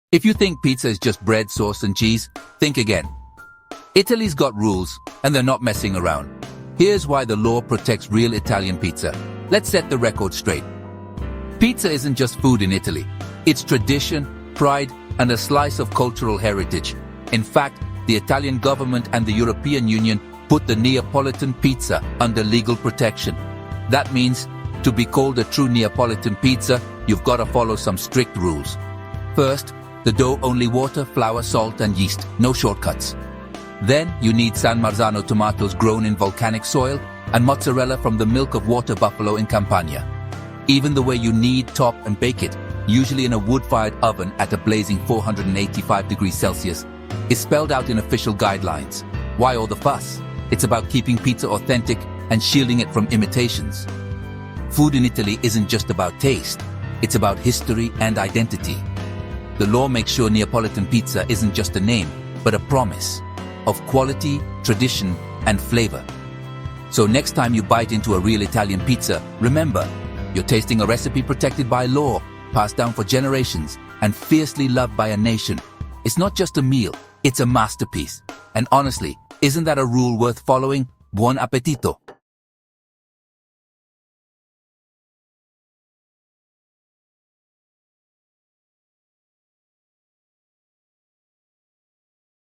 If you think pizza is just bread, sauce, and cheese, think again. Italy's got rules, and they're not messing around. Here's why the law protects real Italian pizza. Let's set the record straight. Pizza isn't just food in Italy. It's tradition, pride, and a slice of cultural heritage. In fact, the Italian government and the European Union put the Neapolitan pizza under legal protection. That means, to be called a true Neapolitan pizza, you've got to follow some strict rules. First, the dough only water, flour, salt, and yeast, no shortcuts. Then, you need San Marzano tomatoes grown in volcanic soil and mozzarella from the milk of water buffalo in Campania. Even the way you knead, top, and bake it, usually in a wood-fired oven at a blazing 485 degrees Celsius, is spelled out in official guidelines. Why all the fuss? It's about keeping pizza authentic and shielding it from imitations. Food in Italy isn't just about taste, it's about history and identity. The law makes sure Neapolitan pizza isn't just a name, but a promise of quality, tradition, and flavor. So next time you bite into a real Italian pizza, remember, you're tasting a recipe protected by law, passed down for generations, and fiercely loved by a nation. It's not just a meal, it's a masterpiece. And honestly, isn't that a rule worth following? Buon appetito!